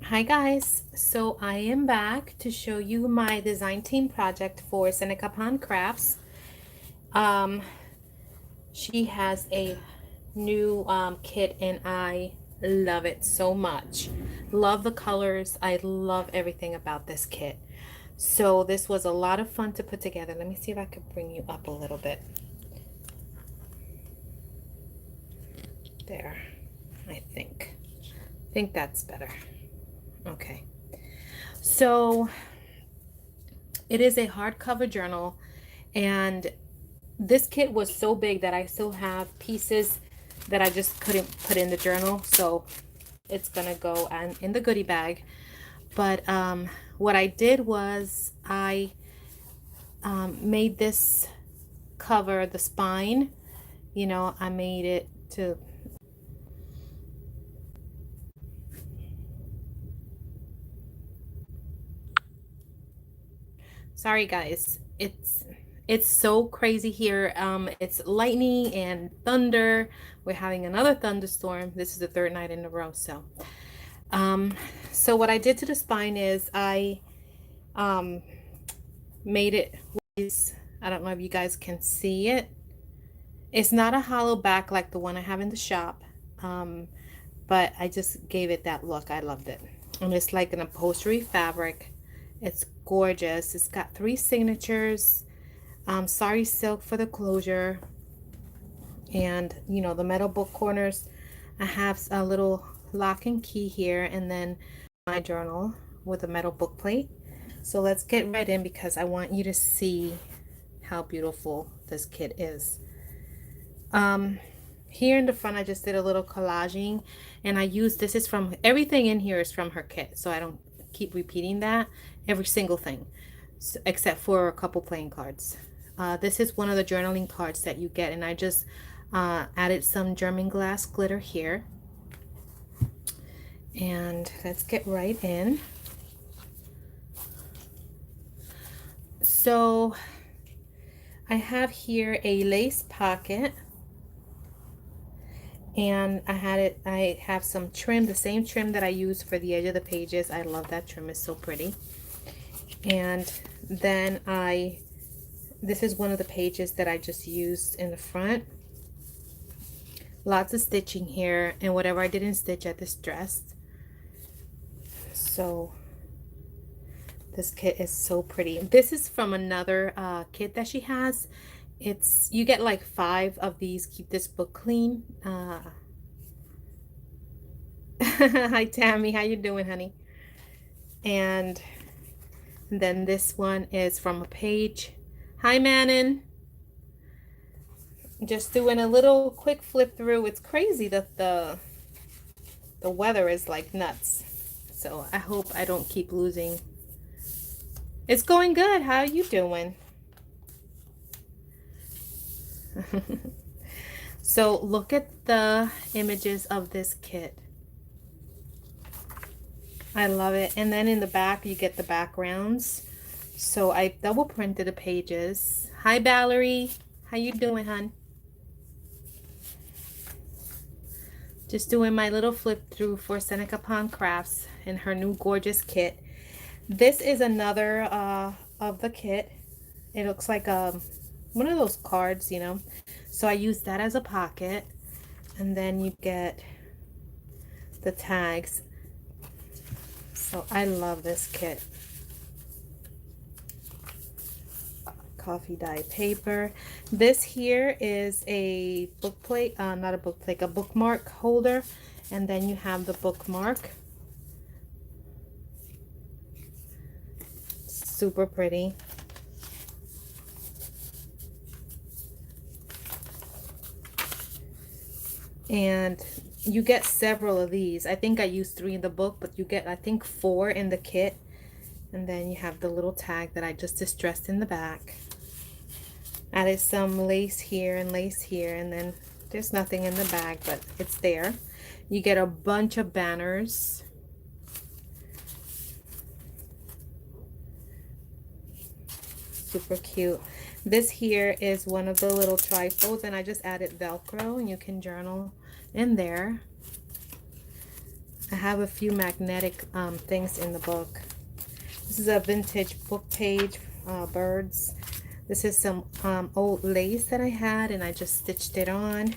Hi guys, so I am back to show you my design team project for Seneca Crafts. Um, she has a new kit and I love it so much. Love the colors. I love everything about this kit. So this was a lot of fun to put together. Let me see if I could bring you up a little bit. There, I think that's better. Okay. So it is a hardcover journal, and this kit was so big that I still have pieces that I just couldn't put in the journal, so it's gonna go in the goodie bag. But what I did was I made this cover, the spine, I made it to, sorry guys, it's so crazy here. It's lightning and thunder. We're having another thunderstorm. This is the third night in a row. Um, so what I did to the spine is I um, made it, I don't know if you guys can see it. It's not a hollow back like the one I have in the shop, um, but I just gave it that look. I loved it. And it's like an upholstery fabric. It's gorgeous. It's got 3 signatures. Sari silk for the closure, and the metal book corners. I have a little lock and key here, and then my journal with a metal book plate. So let's get right in because I want you to see how beautiful this kit is. Here in the front I just did a little collaging, and I used, this is from, everything in here is from her kit, so I don't keep repeating that, every single thing, so, except for a couple playing cards. This is one of the journaling cards that you get, and I just added some German glass glitter here. And let's get right in. So I have here a lace pocket, and I have some trim, the same trim that I use for the edge of the pages. I love that trim, it's so pretty. And then this is one of the pages that I just used in the front. Lots of stitching here, and whatever I didn't stitch I distressed. So this kit is so pretty. This is from another kit that she has. You get like 5 of these. Keep this book clean. Hi Tammy, how you doing, honey? And then this one is from a page. Hi Manon. Just doing a little quick flip through. It's crazy that the weather is like nuts. So I hope I don't keep losing. It's going good. How are you doing? So look at the images of this kit. I love it. And then in the back you get the backgrounds. So I double printed the pages. Hi Valerie, how you doing, hon? Just doing my little flip through for Seneca Crafts and her new gorgeous kit. This is another of the kit. It looks like one of those cards, So I use that as a pocket, and then you get the tags. So I love this kit. Coffee dye paper. This here is a book plate, not a book plate, a bookmark holder, and then you have the bookmark. Super pretty. And you get several of these. I think I used 3 in the book, but you get, I think, 4 in the kit. And then you have the little tag that I just distressed in the back. Added some lace here and lace here, and then there's nothing in the bag, but it's there. You get a bunch of banners. Super cute. This here is one of the little trifolds, and I just added Velcro, and you can journal in there. I have a few magnetic things in the book. This is a vintage book page, birds. This is some old lace that I had and I just stitched it on.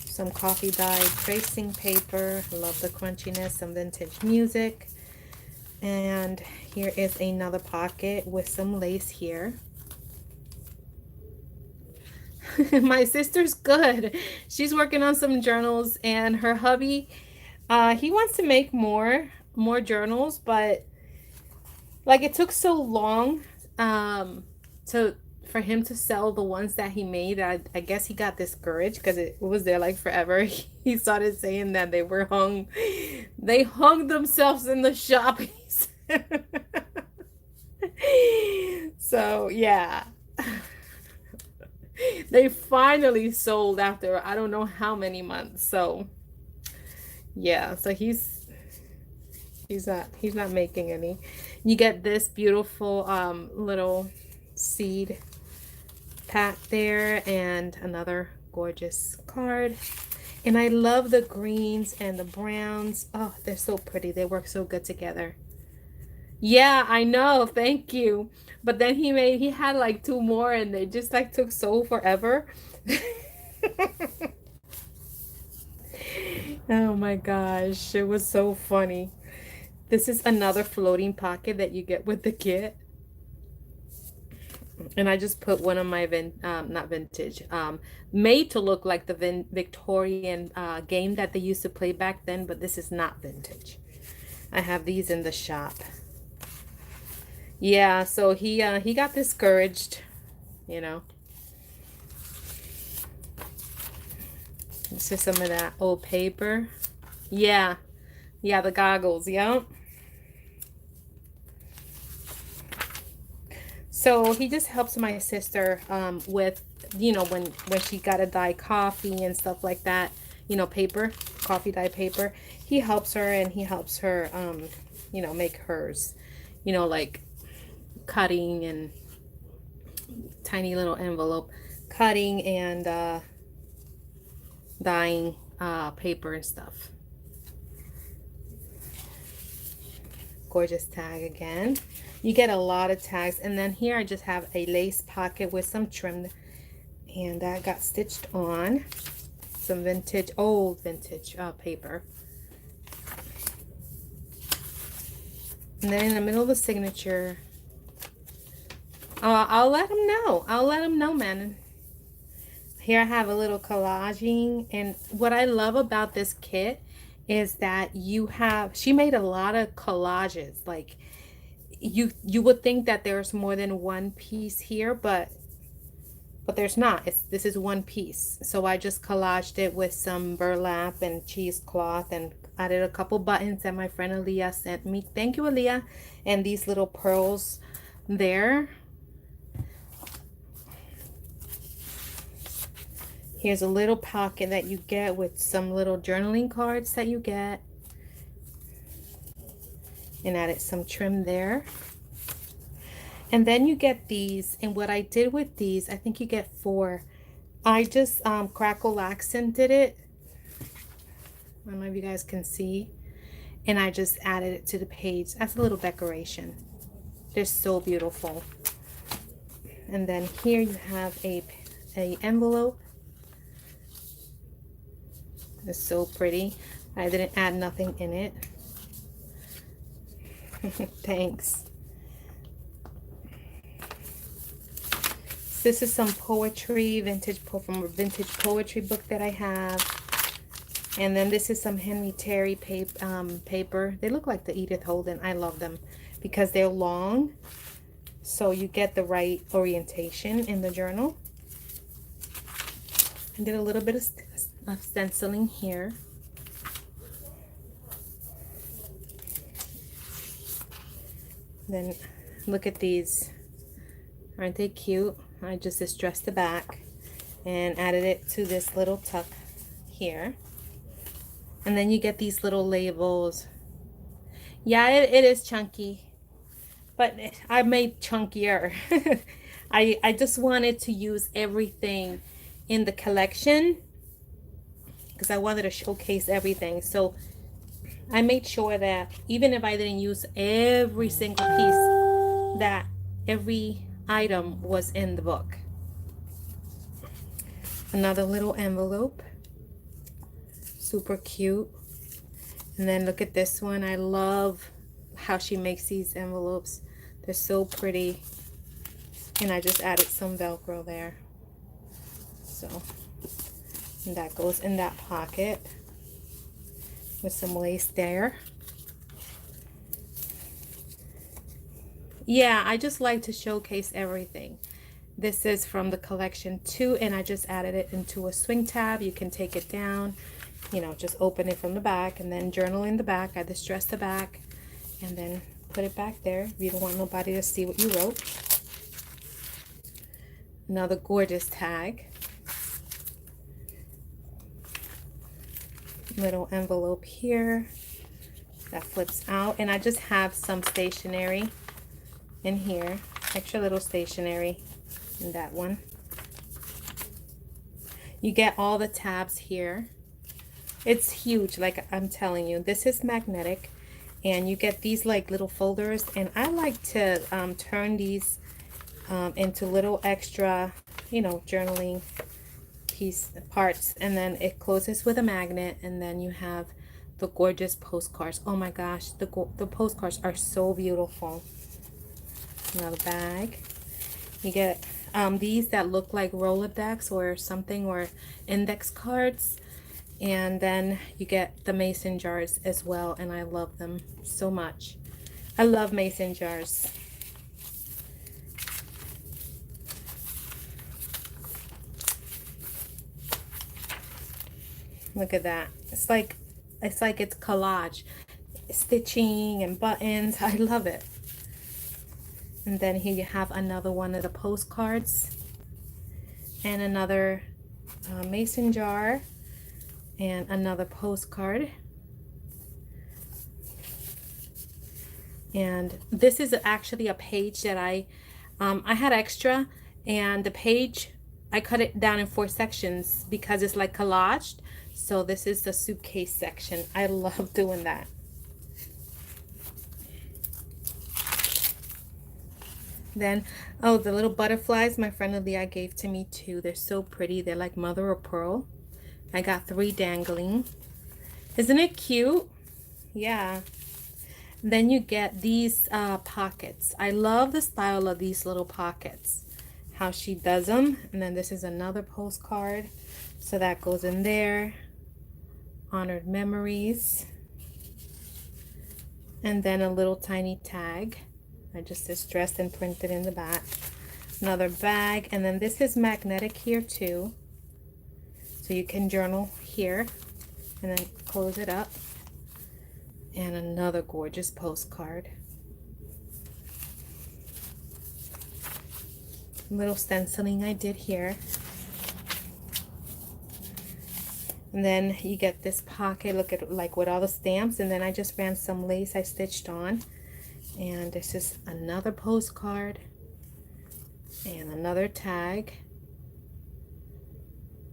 Some coffee dyed tracing paper. Love the crunchiness. Some vintage music. And here is another pocket with some lace here. My sister's good. She's working on some journals, and her hubby, he wants to make more journals, but like it took so long to for him to sell the ones that he made. I guess he got discouraged because it was there like forever. He started saying that they hung themselves in the shop. So yeah. They finally sold after I don't know how many months. So yeah, so he's not making any. You get this beautiful little seed pack there and another gorgeous card. And I love the greens and the browns. Oh, they're so pretty. They work so good together. Yeah, I know. Thank you. But then he had like two more and they just like took so forever. Oh my gosh, it was so funny. This is another floating pocket that you get with the kit. And I just put one of my not vintage, made to look like the Victorian game that they used to play back then, but this is not vintage. I have these in the shop. Yeah, so he got discouraged, you know. This is some of that old paper. Yeah, yeah, the goggles, yeah. So he just helps my sister with, when she got to dye coffee and stuff like that, paper, coffee dye paper. He helps her and he helps her, make hers, like cutting and tiny little envelope, cutting and dyeing paper and stuff. Gorgeous tag again. You get a lot of tags. And then here I just have a lace pocket with some trim, and that got stitched on. Some vintage, old vintage paper. And then in the middle of the signature, I'll let them know. I'll let them know, man. Here I have a little collaging. And what I love about this kit is that she made a lot of collages. Like, you would think that there's more than one piece here, but there's not. This is one piece. So I just collaged it with some burlap and cheesecloth and added a couple buttons that my friend Aaliyah sent me. Thank you, Aaliyah. And these little pearls there. Here's a little pocket that you get with some little journaling cards that you get. And added some trim there. And then you get these. And what I did with these, I think you get 4. I just crackle accented it. I don't know if you guys can see. And I just added it to the page as a little decoration. They're so beautiful. And then here you have a envelope. It's so pretty. I didn't add nothing in it. Thanks. This is some poetry, from a vintage poetry book that I have. And then this is some Henry Terry paper. They look like the Edith Holden. I love them because they're long. So you get the right orientation in the journal. I did a little bit of stenciling here. Then look at these. Aren't they cute? I just distressed the back and added it to this little tuck here. And then you get these little labels. Yeah, it is chunky, but I made chunkier. I just wanted to use everything in the collection because I wanted to showcase everything. So I made sure that even if I didn't use every single piece, that every item was in the book. Another little envelope, super cute. And then look at this one. I love how she makes these envelopes. They're so pretty. And I just added some Velcro there. So, and that goes in that pocket with some lace there. Yeah, I just like to showcase everything. This is from the collection too, and I just added it into a swing tab. You can take it down, you know, just open it from the back and then journal in the back. I distress the back and then put it back there. You don't want nobody to see what you wrote. Another gorgeous tag. Little envelope here that flips out, and I just have some stationery in here, extra little stationery in that one. You get all the tabs here. It's huge, like I'm telling you. This is magnetic, and you get these like little folders, and I like to turn these into little extra, you know, journaling piece parts, and then it closes with a magnet, and then you have the gorgeous postcards. Oh my gosh, the postcards are so beautiful. Another bag. You get these that look like Rolodex or something, or index cards, and then you get the mason jars as well, and I love them so much. I love mason jars. Look at that. It's like it's collage, stitching and buttons. I love it. And then here you have another one of the postcards, and another mason jar, and another postcard. And this is actually a page that I had extra, and the page I cut it down in 4 sections because it's like collaged. So this is the suitcase section. I love doing that. Then, oh, the little butterflies my friend Leah gave to me too. They're so pretty. They're like mother of pearl. I got 3 dangling. Isn't it cute? Yeah. Then you get these pockets. I love the style of these little pockets, how she does them. And then this is another postcard, so that goes in there. Honored memories. And then a little tiny tag. I just distressed and printed in the back. Another bag, and then this is magnetic here too, so you can journal here and then close it up. And another gorgeous postcard. Little stenciling I did here. And then you get this pocket, look at like with all the stamps, and then I just ran some lace I stitched on. And this is another postcard and another tag.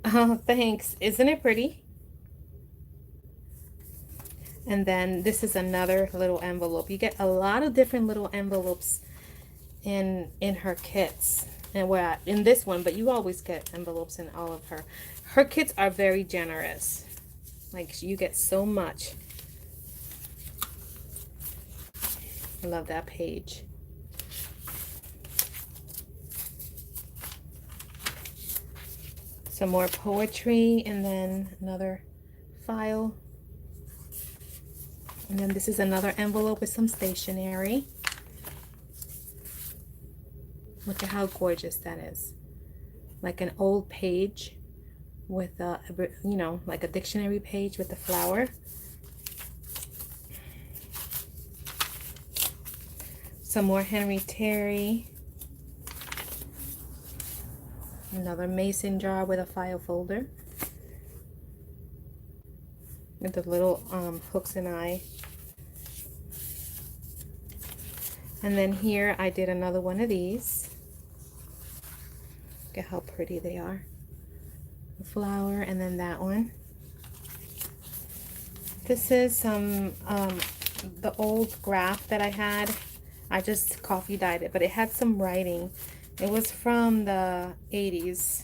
Oh, thanks. Isn't it pretty? And then this is another little envelope. You get a lot of different little envelopes in her kits. And well, in this one, but you always get envelopes in all of her. Her kits are very generous. Like, you get so much. I love that page. Some more poetry, and then another file. And then this is another envelope with some stationery. Look at how gorgeous that is. Like an old page with a, you know, like a dictionary page with a flower. Some more Henry Terry. Another mason jar with a file folder. With the little hooks and eye. And then here I did another one of these. Look at how pretty they are. The flower, and then that one. This is some the old graph that I had. I just coffee dyed it, but it had some writing. It was from the 80s.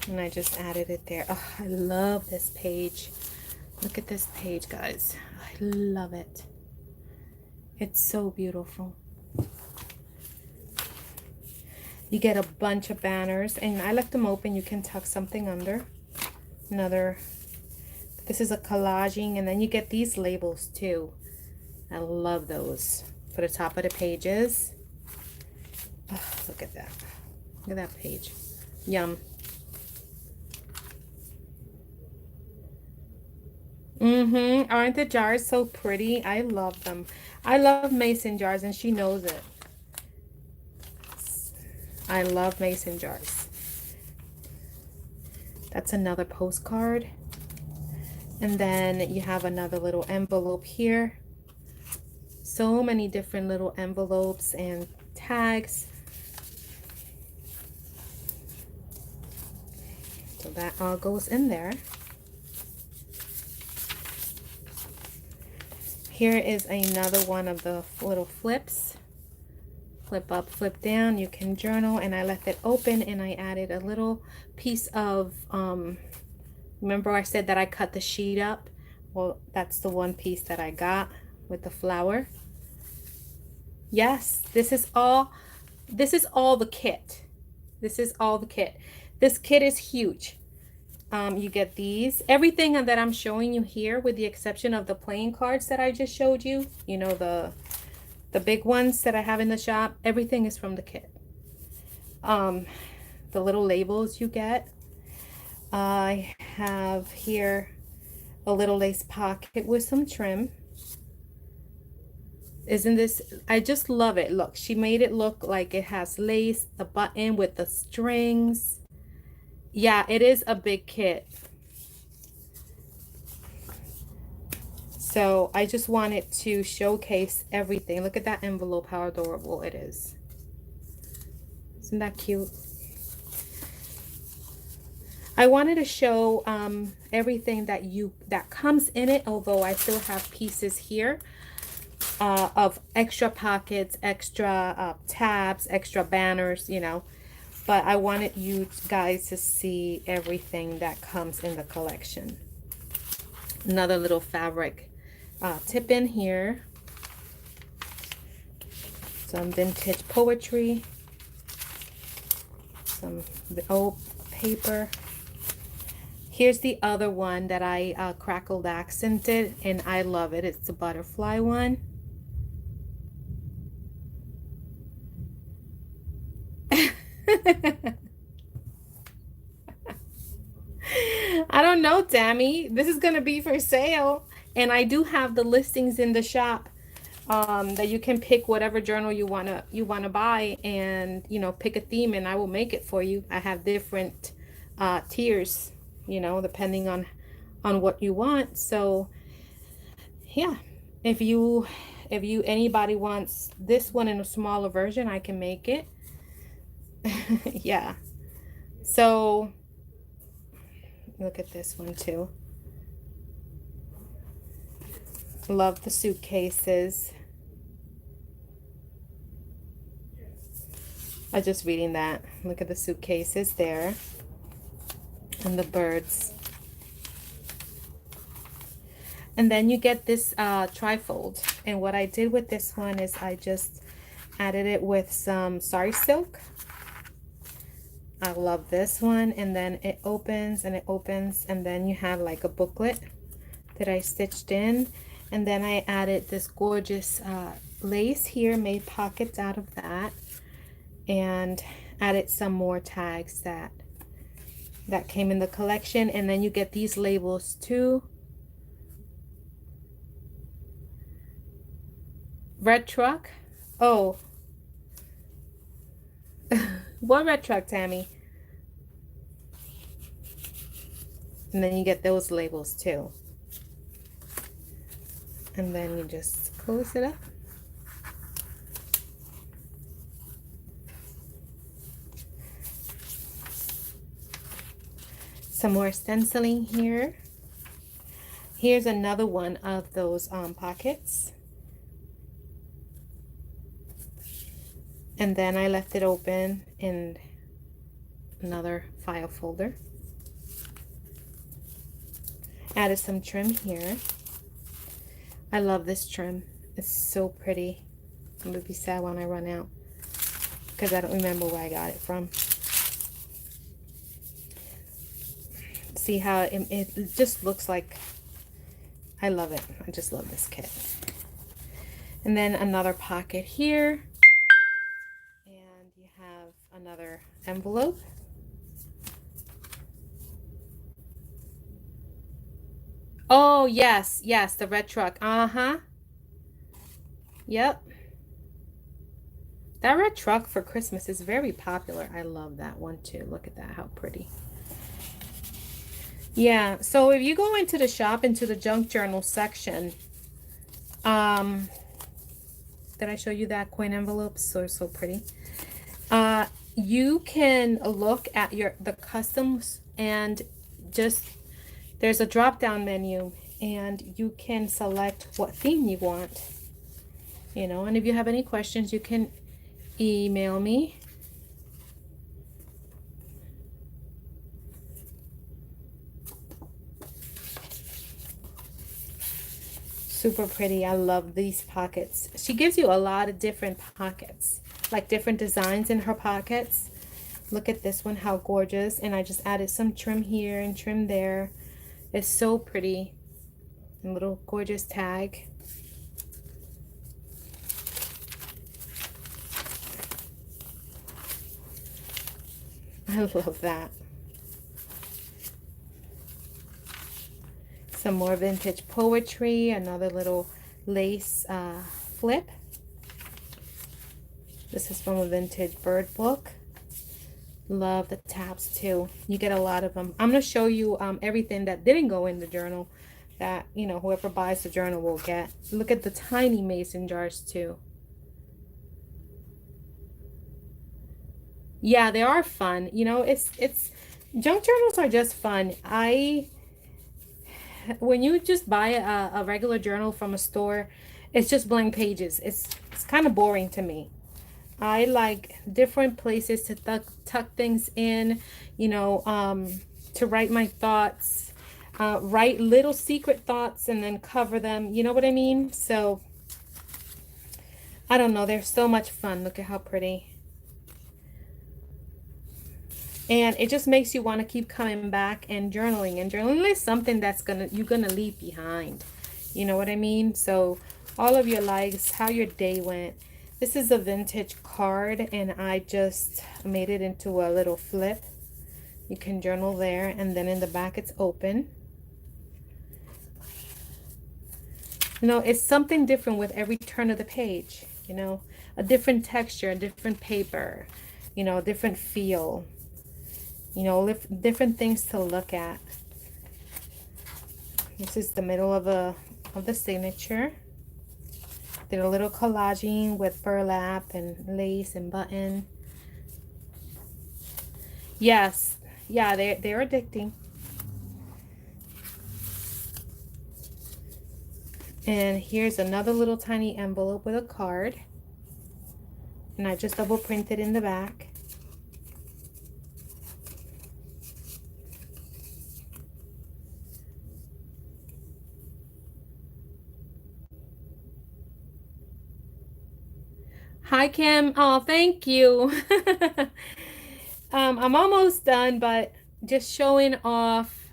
And I just added it there. Oh, I love this page. Look at this page, guys. I love it. It's so beautiful. You get a bunch of banners, and I left them open. You can tuck something under. This is a collaging, and then you get these labels too. I love those for the top of the pages. Oh, look at that. Look at that page. Yum. Aren't the jars so pretty? I love them. I love mason jars, and she knows it. I love mason jars. That's another postcard. And then you have another little envelope here. So many different little envelopes and tags. So that all goes in there. Here is another one of the little flips. Flip up, flip down. You can journal, and I left it open, and I added a little piece of, remember I said that I cut the sheet up? Well, that's the one piece that I got with the flower. Yes, this is all the kit. This is all the kit. This kit is huge. You get these, everything that I'm showing you here, with the exception of the playing cards that I just showed you, you know, the big ones that I have in the shop, everything is from the kit. The little labels you get. I have here a little lace pocket with some trim. Isn't this, I just love it. Look, she made it look like it has lace, the button with the strings. Yeah, it is a big kit. So I just wanted to showcase everything. Look at that envelope, how adorable it is. Isn't that cute? I wanted to show everything that comes in it, although I still have pieces here of extra pockets, extra tabs, extra banners, you know. But I wanted you guys to see everything that comes in the collection. Another little fabric tip in here. Some vintage poetry. Some old paper. Here's the other one that I crackled accented, and I love it. It's the butterfly one. I don't know, Tammy. This is gonna be for sale, and I do have the listings in the shop that you can pick whatever journal you wanna buy, and you know, pick a theme, and I will make it for you. I have different tiers, you know, depending on what you want. So yeah, if anybody wants this one in a smaller version, I can make it. Yeah. So look at this one too. Love the suitcases. I was just reading that. Look at the suitcases there. And the birds. And then you get this trifold. And what I did with this one is I just added it with some sari silk. I love this one. And then it opens and it opens, and then you have like a booklet that I stitched in. And then I added this gorgeous lace here, made pockets out of that, and added some more tags that came in the collection. And then you get these labels too. Red truck. Oh. What red truck, Tammy? And then you get those labels too. And then you just close it up. Some more stenciling here. Here's another one of those pockets. And then I left it open in another file folder. Added some trim here. I love this trim. It's so pretty. I'm gonna be sad when I run out because I don't remember where I got it from. See how it just looks like, I love it. I just love this kit. And then another pocket here. And you have another envelope. Oh, yes, yes, the red truck. Uh-huh. Yep. That red truck for Christmas is very popular. I love that one too. Look at that, how pretty. Yeah, so if you go into the shop, into the junk journal section, did I show you that coin envelope? So pretty. You can look at the customs and just, there's a drop down menu and you can select what theme you want, you know, and if you have any questions, you can email me. Super pretty. I love these pockets. She gives you a lot of different pockets, like different designs in her pockets. Look at this one, how gorgeous. And I just added some trim here and trim there. It's so pretty. A little gorgeous tag. I love that. Some more vintage poetry, another little lace flip. This is from a vintage bird book. Love the tabs too. You get a lot of them. I'm going to show you everything that didn't go in the journal that, you know, whoever buys the journal will get. Look at the tiny mason jars too. Yeah, they are fun. You know, it's junk journals are just fun. When you just buy a regular journal from a store, it's just blank pages. It's kind of boring to me. I like different places to tuck things in, you know, to write my thoughts, write little secret thoughts and then cover them. You know what I mean? So, I don't know. They're so much fun. Look at how pretty. And it just makes you want to keep coming back and journaling. And journaling is something that's you're gonna leave behind. You know what I mean? So all of your likes, how your day went. This is a vintage card and I just made it into a little flip. You can journal there and then in the back it's open. You know, it's something different with every turn of the page. You know, a different texture, a different paper, you know, a different feel. You know, different things to look at. This is the middle of the signature. Did a little collaging with burlap and lace and button. Yes, yeah, they're addicting. And here's another little tiny envelope with a card. And I just double printed in the back. Hi, Kim. Oh, thank you. I'm almost done, but just showing off.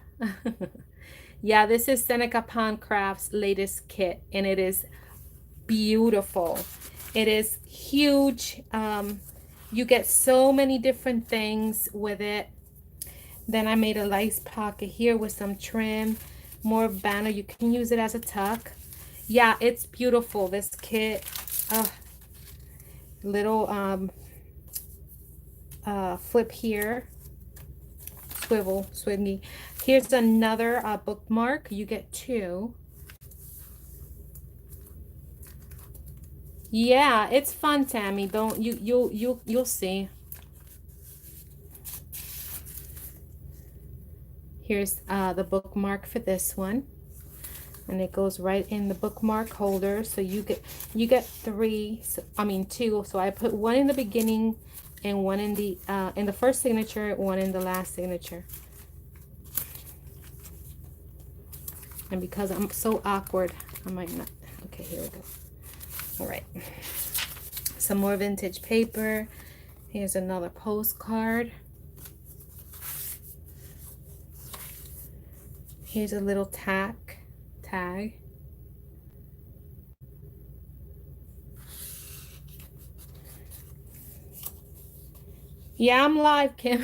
Yeah, this is Seneca Pond Crafts' latest kit, and it is beautiful. It is huge. You get so many different things with it. Then I made a lace pocket here with some trim, more banner. You can use it as a tuck. Yeah, it's beautiful, this kit. Little flip here, swingy. Here's another bookmark. You get two. Yeah, it's fun, Tammy. Don't you'll see. Here's the bookmark for this one. and it goes right in the bookmark holder. So you get three, I mean two. So I put one in the beginning and one in the first signature, one in the last signature. And because I'm so awkward, I might not. Okay, here we go. All right. Some more vintage paper. Here's another postcard. Here's a little tag. Yeah, I'm live, Kim.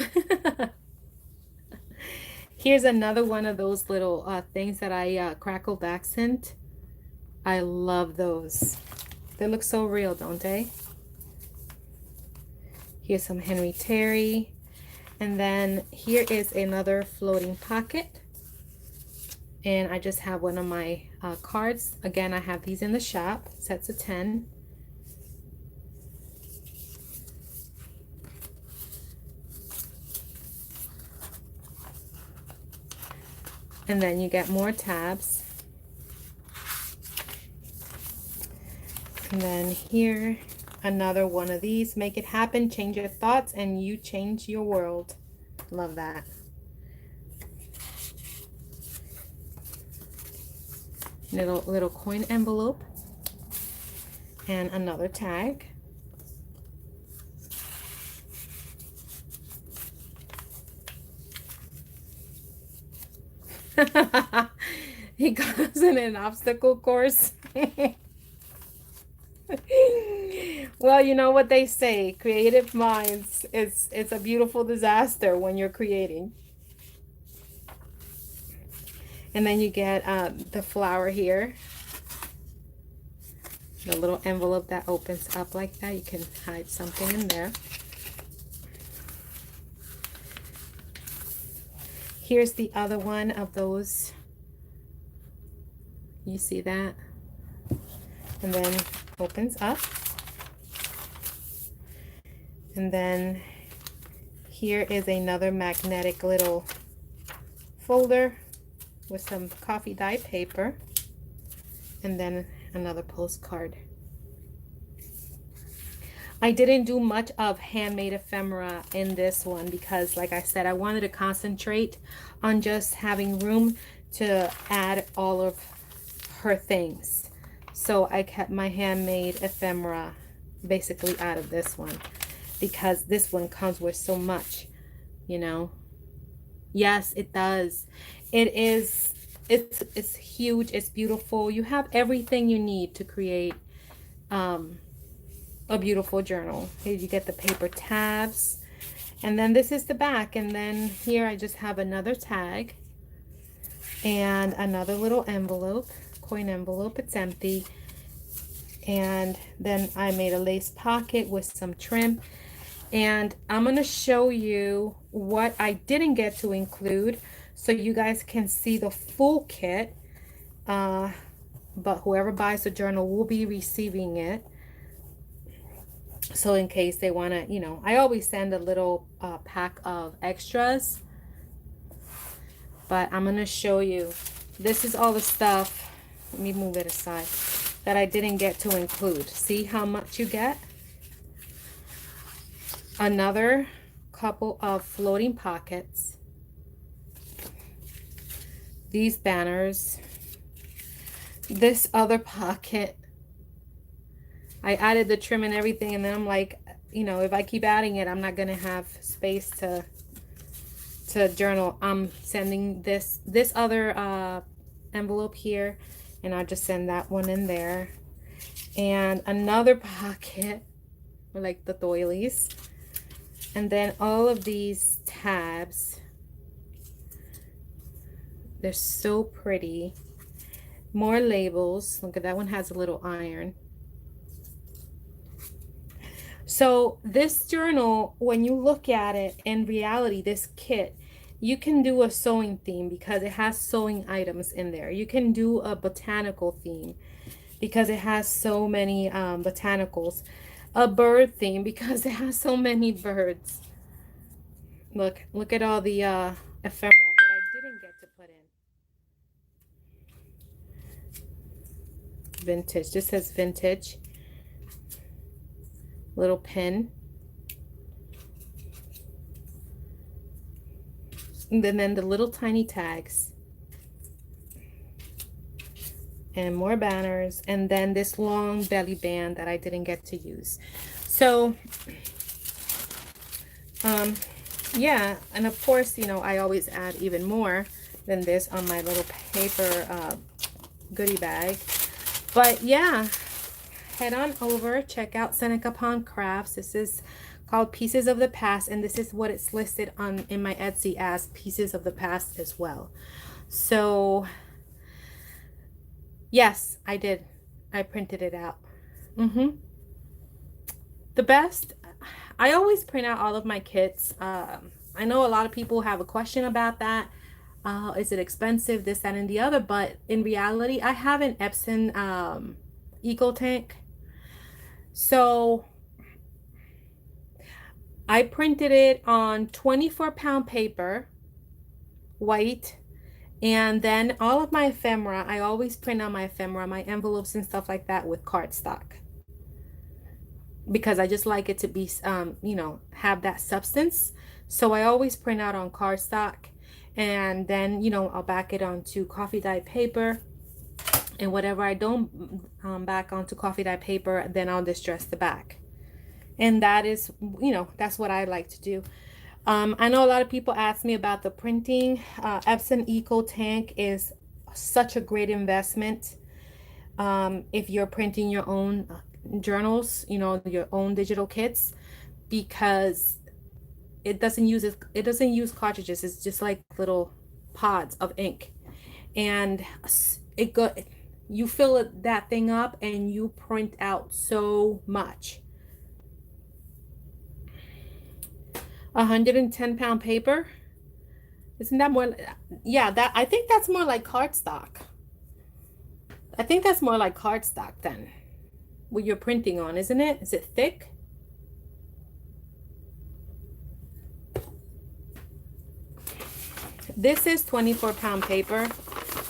Here's another one of those little things that I crackled accent. I love those. They look so real, don't they? Here's some Henry Terry. And then here is another floating pocket. And I just have one of my cards. Again, I have these in the shop, sets of 10. And then you get more tabs. And then here, another one of these. Make it happen, change your thoughts, and you change your world. Love that. Little coin envelope. And another tag. He goes in an obstacle course. Well, you know what they say, creative minds, it's a beautiful disaster when you're creating. And then you get the flower here, the little envelope that opens up like that. You can hide something in there. Here's the other one of those. You see that? And then opens up. And then here is another magnetic little folder with some coffee dye paper. And then another postcard. I didn't do much of handmade ephemera in this one because, like I said, I wanted to concentrate on just having room to add all of her things. So I kept my handmade ephemera basically out of this one because this one comes with so much, you know. Yes, it does. It is. It's huge. It's beautiful. You have everything you need to create a beautiful journal. Here you get the paper tabs, and then this is the back, and then here I just have another tag and another little envelope, coin envelope. It's empty. And then I made a lace pocket with some trim, and I'm going to show you what I didn't get to include so you guys can see the full kit, but whoever buys the journal will be receiving it. So in case they want to, you know, I always send a little pack of extras, but I'm going to show you. This is all the stuff. Let me move it aside, that I didn't get to include. See how much you get? Another couple of floating pockets. These banners. This other pocket. I added the trim and everything, and then I'm like, you know, if I keep adding it, I'm not gonna have space to journal. I'm sending this other envelope here, and I'll just send that one in there. And another pocket for like the doilies, and then all of these tabs. They're so pretty. More labels. Look at that one, has a little iron. So this journal, when you look at it, in reality, this kit, you can do a sewing theme because it has sewing items in there. You can do a botanical theme because it has so many botanicals. A bird theme because it has so many birds. Look at all the ephemera that I didn't get to put in. vintage. This says vintage. Little pin. And then the little tiny tags. And more banners, and then this long belly band that I didn't get to use. So yeah, and of course, you know, I always add even more than this on my little paper goodie bag. But yeah, head on over, check out Seneca Pond Crafts. This is called Pieces of the Past, and this is what it's listed on in my Etsy as Pieces of the Past as well. So yes, I did. I printed it out. The best, I always print out all of my kits. I know a lot of people have a question about that. Is it expensive, this, that, and the other? But in reality, I have an Epson Eco Tank. So I printed it on 24-pound paper, white. And then all of my ephemera, I always print on my ephemera, my envelopes and stuff like that with cardstock. Because I just like it to be, you know, have that substance. So I always print out on cardstock. And then, you know, I'll back it onto coffee dyed paper. And whatever I don't back onto coffee dyed paper, then I'll distress the back. And that is, you know, that's what I like to do. I know a lot of people ask me about the printing. Epson Eco Tank is such a great investment. If you're printing your own journals, you know, your own digital kits, because it doesn't use cartridges. It's just like little pods of ink, and you fill that thing up and you print out so much. 110-pound paper, isn't that more? Yeah, that, I think that's more like cardstock. I think that's more like cardstock then, what you're printing on, isn't it? Is it thick? This is 24-pound paper,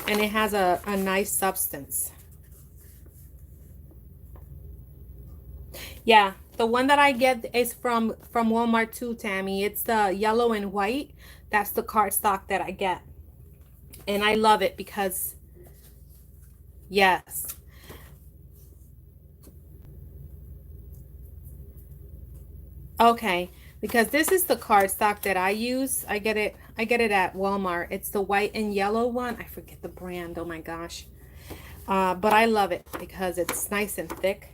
and it has a nice substance. Yeah, the one that I get is from Walmart too, Tammy. It's the yellow and white. That's the cardstock that I get. And I love it because, yes. Okay, because this is the cardstock that I use. I get it at Walmart. It's the white and yellow one. I forget the brand. Oh my gosh. But I love it because it's nice and thick.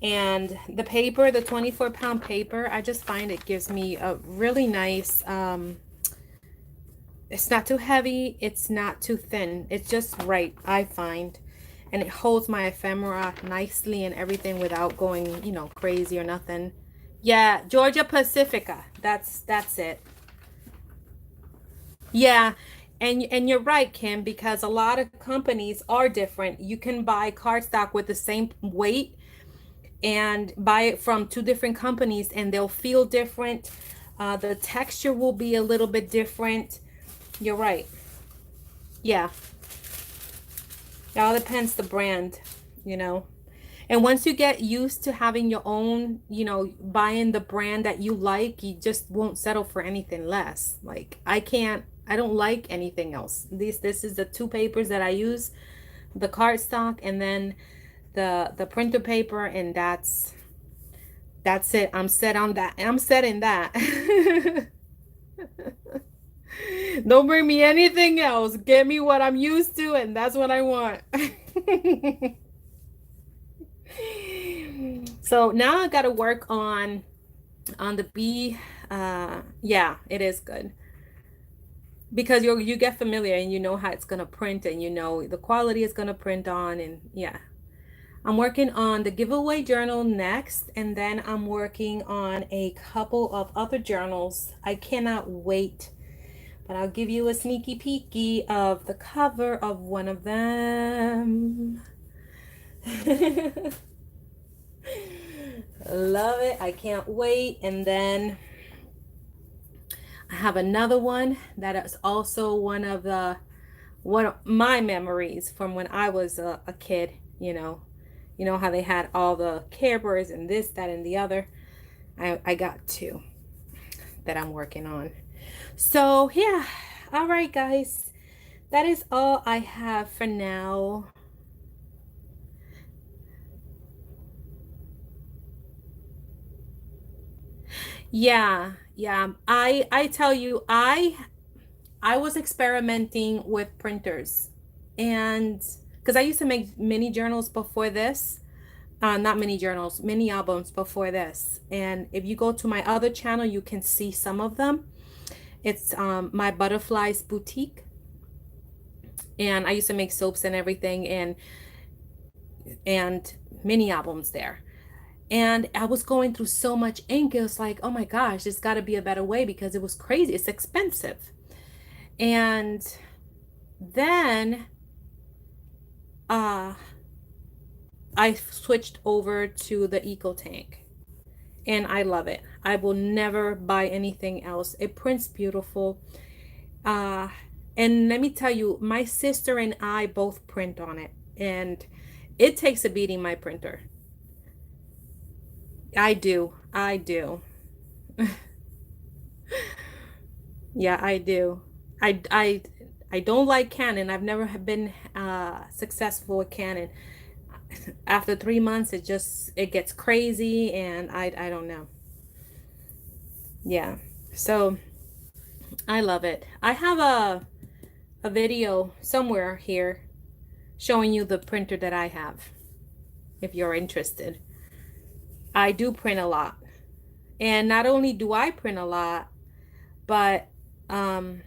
And the paper, the 24-pound paper, I just find it gives me a really nice, it's not too heavy, it's not too thin, it's just right, I find. And it holds my ephemera nicely and everything without going, you know, crazy or nothing. Yeah, Georgia Pacifica, that's it. Yeah, and you're right, Kim, because a lot of companies are different. You can buy cardstock with the same weight and buy it from two different companies, and they'll feel different. The texture will be a little bit different. You're right. Yeah. It all depends the brand, you know. And once you get used to having your own, you know, buying the brand that you like, you just won't settle for anything less. Like I don't like anything else. This is the two papers that I use, the cardstock and then the printer paper, and that's it. I'm set on that. I'm set in that. Don't bring me anything else. Get me what I'm used to, and that's what I want. So now I got to work on the B. Yeah, it is good because you get familiar and you know how it's gonna print, and you know the quality is gonna print on, and yeah. I'm working on the giveaway journal next, and then I'm working on a couple of other journals. I cannot wait, but I'll give you a sneaky peeky of the cover of one of them. Love it. I can't wait. And then I have another one that is also one of my memories from when I was a kid. you know. You know how they had all the Care Bears and this, that, and the other. I got two that I'm working on. So yeah, all right, guys. That is all I have for now. Yeah, yeah. I tell you, I was experimenting with printers, and because I used to make mini journals before this, not mini journals, mini albums before this. And if you go to my other channel, you can see some of them. It's my Butterflies Boutique, and I used to make soaps and everything, and mini albums there. And I was going through so much ink. It was like, oh my gosh, there's got to be a better way because it was crazy. It's expensive. And then uh, I switched over to the Eco Tank, and I love it. I will never buy anything else. It prints beautiful. Uh, and let me tell you, my sister and I both print on it, and it takes a beating, my printer. I do. I do. Yeah, I do. I don't like Canon. I've never been successful with Canon. After 3 months, it gets crazy, and I don't know. Yeah. So I love it. I have a video somewhere here showing you the printer that I have, if you're interested. I do print a lot. And not only do I print a lot, but um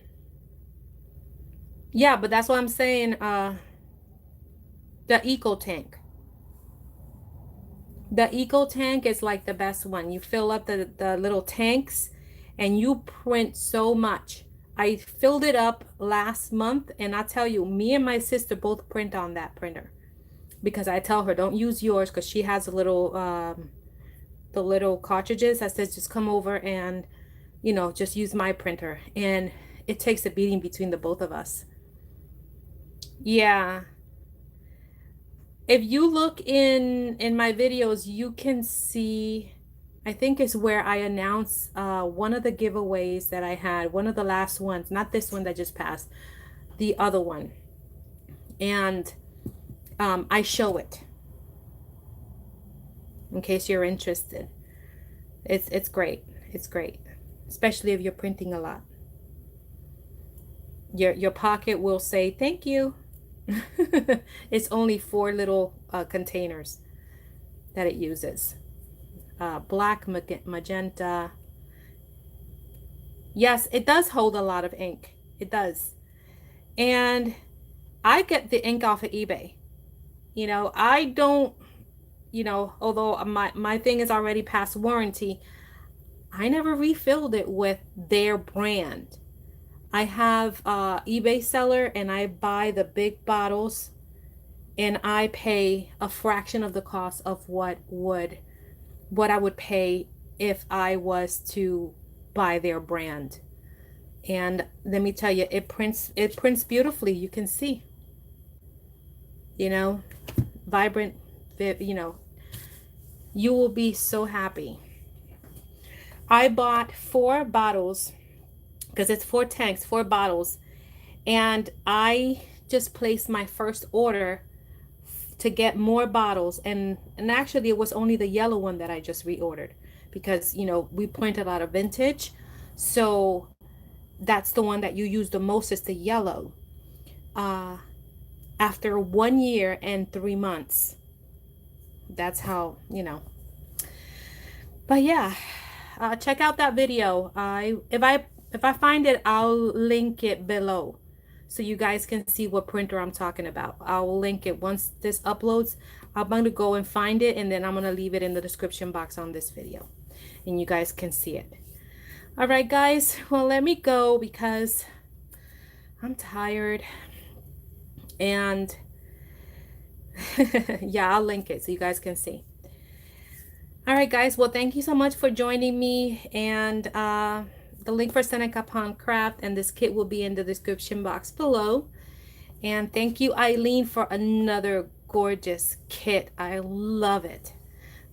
yeah, but that's what I'm saying. The Eco Tank. The Eco Tank is like the best one. You fill up the little tanks and you print so much. I filled it up last month, and I tell you, me and my sister both print on that printer because I tell her don't use yours because she has a little the little cartridges that says just come over and just use my printer, and it takes a beating between the both of us. Yeah. If you look in my videos, you can see, I think it's where I announce one of the giveaways that I had, one of the last ones, not this one that just passed, the other one. And I show it in case you're interested. It's great. It's great, especially if you're printing a lot. Your pocket will say thank you. It's only 4 little containers that it uses. Black, magenta. Yes, it does hold a lot of ink. It does. And I get the ink off of eBay. I don't, although my thing is already past warranty, I never refilled it with their brand. I have eBay seller, and I buy the big bottles, and I pay a fraction of the cost of what I would pay if I was to buy their brand. And let me tell you, it prints beautifully. You can see, vibrant, you will be so happy. I bought 4 bottles because it's 4 tanks, 4 bottles, and I just placed my first order to get more bottles, and actually it was only the yellow one that I just reordered because we print a lot of vintage, so that's the one that you use the most, is the yellow. After 1 year and 3 months, that's how. But yeah, check out that video. If I find it, I'll link it below so you guys can see what printer I'm talking about. I'll link it once this uploads. I'm going to go and find it, and then I'm going to leave it in the description box on this video, and you guys can see it. All right, guys. Well, let me go because I'm tired. And yeah, I'll link it so you guys can see. All right, guys. Well, thank you so much for joining me. And the link for Seneca Pond Craft and this kit will be in the description box below. And thank you, Eileen, for another gorgeous kit. I love it.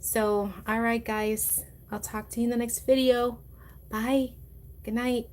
So, all right, guys, I'll talk to you in the next video. Bye. Good night.